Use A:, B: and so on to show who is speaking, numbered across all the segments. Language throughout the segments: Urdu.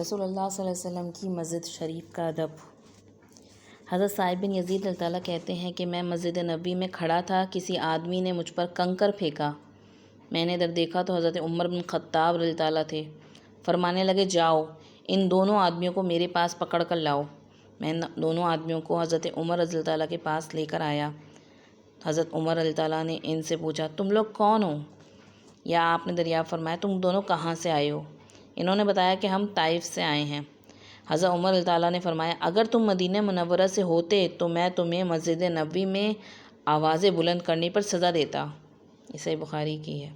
A: رسول اللہ صلی اللہ علیہ وسلم کی مسجد شریف کا ادب۔ حضرت صاحب بن یزید اللہ تعالیٰ کہتے ہیں کہ میں مسجد نبوی میں کھڑا تھا، کسی آدمی نے مجھ پر کنکر پھینکا۔ میں نے ادھر دیکھا تو حضرت عمر بن خطاب رضی اللہ تعالیٰ تھے۔ فرمانے لگے، جاؤ ان دونوں آدمیوں کو میرے پاس پکڑ کر لاؤ۔ میں دونوں آدمیوں کو حضرت عمر رضی اللہ تعالیٰ کے پاس لے کر آیا۔ حضرت عمر رضی اللہ تعالیٰ نے ان سے پوچھا، تم لوگ کون ہو؟ یا آپ نے دریافت فرمایا، تم دونوں کہاں سے آئے ہو؟ انہوں نے بتایا کہ ہم طائف سے آئے ہیں۔ حضرت عمر رضی اللہ تعالیٰ نے فرمایا، اگر تم مدینہ منورہ سے ہوتے تو میں تمہیں مسجد نبوی میں آوازیں بلند کرنے پر سزا دیتا۔ یہ صحیح بخاری کی ہے۔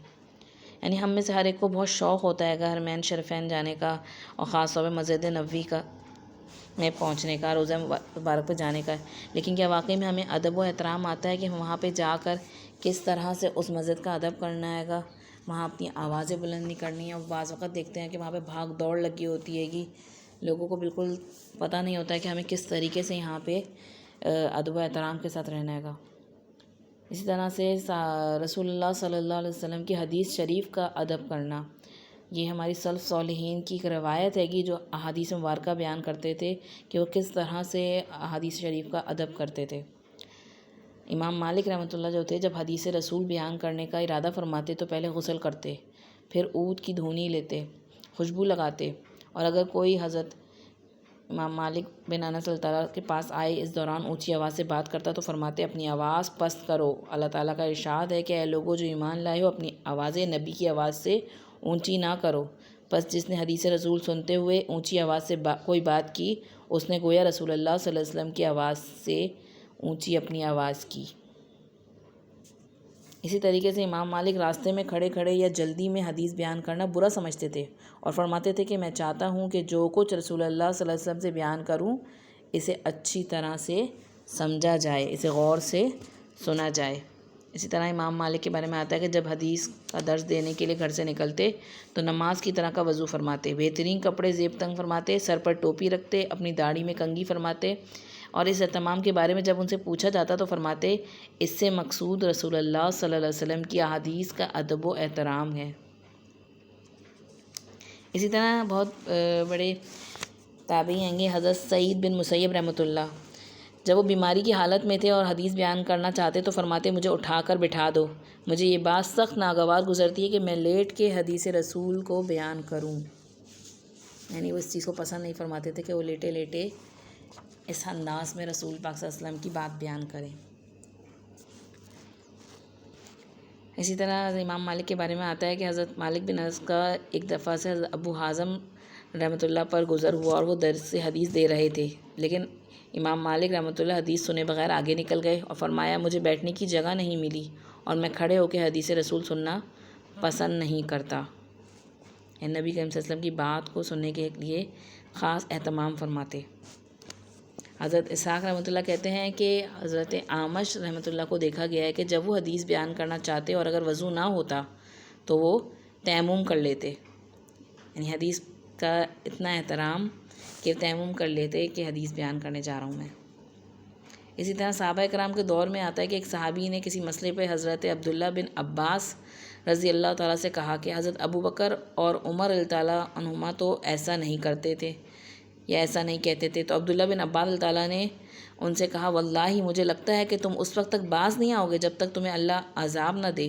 A: یعنی ہم میں سے ہر ایک کو بہت شوق ہوتا ہے حرمین شریفین جانے کا، اور خاص طور پہ مسجد نبوی کا میں پہنچنے کا، روضہ مبارک پہ جانے کا، لیکن کیا واقعی میں ہمیں ادب و احترام آتا ہے کہ وہاں پہ جا کر کس طرح سے اس مسجد کا ادب کرنا ہے گا، وہاں اپنی آوازیں بلند نہیں کرنی ہیں۔ اور بعض وقت دیکھتے ہیں کہ وہاں پہ بھاگ دوڑ لگی ہوتی ہے گی، لوگوں کو بالکل پتہ نہیں ہوتا ہے کہ ہمیں کس طریقے سے یہاں پہ ادب و احترام کے ساتھ رہنا ہے گا۔ اسی طرح سے رسول اللہ صلی اللہ علیہ وسلم کی حدیث شریف کا ادب کرنا، یہ ہماری سلف صالحین کی ایک روایت ہے کہ جو احادیث مبارکہ بیان کرتے تھے کہ وہ کس طرح سے احادیث شریف کا ادب کرتے تھے۔ امام مالک رحمۃ اللہ جو تھے، جب حدیث رسول بیان کرنے کا ارادہ فرماتے تو پہلے غسل کرتے، پھر عود کی دھونی لیتے، خوشبو لگاتے، اور اگر کوئی حضرت امام مالک بن انس اللہ تعالیٰ کے پاس آئے اس دوران اونچی آواز سے بات کرتا تو فرماتے، اپنی آواز پست کرو۔ اللہ تعالیٰ کا ارشاد ہے کہ اے لوگوں جو ایمان لائے ہو، اپنی آوازیں نبی کی آواز سے اونچی نہ کرو۔ بس جس نے حدیث رسول سنتے ہوئے اونچی آواز سے کوئی بات کی، اس نے گویا رسول اللہ صلی اللہ علیہ وسلم کی آواز سے اونچی اپنی آواز کی۔ اسی طریقے سے امام مالک راستے میں کھڑے کھڑے یا جلدی میں حدیث بیان کرنا برا سمجھتے تھے، اور فرماتے تھے کہ میں چاہتا ہوں کہ جو کچھ رسول اللہ صلی اللہ علیہ وسلم سے بیان کروں اسے اچھی طرح سے سمجھا جائے، اسے غور سے سنا جائے۔ اسی طرح امام مالک کے بارے میں آتا ہے کہ جب حدیث کا درس دینے کے لیے گھر سے نکلتے تو نماز کی طرح کا وضو فرماتے، بہترین کپڑے زیب تنگ فرماتے، سر پر ٹوپی رکھتے، اپنی داڑھی میں کنگھی فرماتے، اور اس اہتمام کے بارے میں جب ان سے پوچھا جاتا تو فرماتے، اس سے مقصود رسول اللہ صلی اللہ علیہ وسلم کی احادیث کا ادب و احترام ہے۔ اسی طرح بہت بڑے تابعی ہیں گے حضرت سعید بن مسیب رحمۃ اللہ، جب وہ بیماری کی حالت میں تھے اور حدیث بیان کرنا چاہتے تو فرماتے، مجھے اٹھا کر بٹھا دو، مجھے یہ بات سخت ناگوار گزرتی ہے کہ میں لیٹ کے حدیث رسول کو بیان کروں۔ یعنی وہ اس چیز کو پسند نہیں فرماتے تھے کہ وہ لیٹے لیٹے اس انداز میں رسول پاک صلی اللہ علیہ وسلم کی بات بیان کریں۔ اسی طرح امام مالک کے بارے میں آتا ہے کہ حضرت مالک بن انس کا ایک دفعہ سے حضرت ابو حازم رحمۃ اللہ پر گزر ہوا اور وہ درس سے حدیث دے رہے تھے، لیکن امام مالک رحمۃ اللہ حدیث سنے بغیر آگے نکل گئے اور فرمایا، مجھے بیٹھنے کی جگہ نہیں ملی اور میں کھڑے ہو کے حدیث رسول سننا پسند نہیں کرتا۔ نبی کریم صلی اللہ علیہ وسلم کی بات کو سننے کے لیے خاص اہتمام فرماتے۔ حضرت اسحاق رحمۃ اللہ کہتے ہیں کہ حضرت اعمش رحمۃ اللہ کو دیکھا گیا ہے کہ جب وہ حدیث بیان کرنا چاہتے اور اگر وضو نہ ہوتا تو وہ تیمم کر لیتے، یعنی حدیث کا اتنا احترام کہ تیمم کر لیتے کہ حدیث بیان کرنے جا رہا ہوں میں۔ اسی طرح صحابہ کرام کے دور میں آتا ہے کہ ایک صحابی نے کسی مسئلے پہ حضرت عبداللہ بن عباس رضی اللہ تعالیٰ سے کہا کہ حضرت ابو بکر اور عمر رضی اللہ عنہما تو ایسا نہیں کرتے تھے یا ایسا نہیں کہتے تھے، تو عبداللہ بن عباس اللہ تعالیٰ نے ان سے کہا، واللہ مجھے لگتا ہے کہ تم اس وقت تک باز نہیں آؤ گے جب تک تمہیں اللہ عذاب نہ دے۔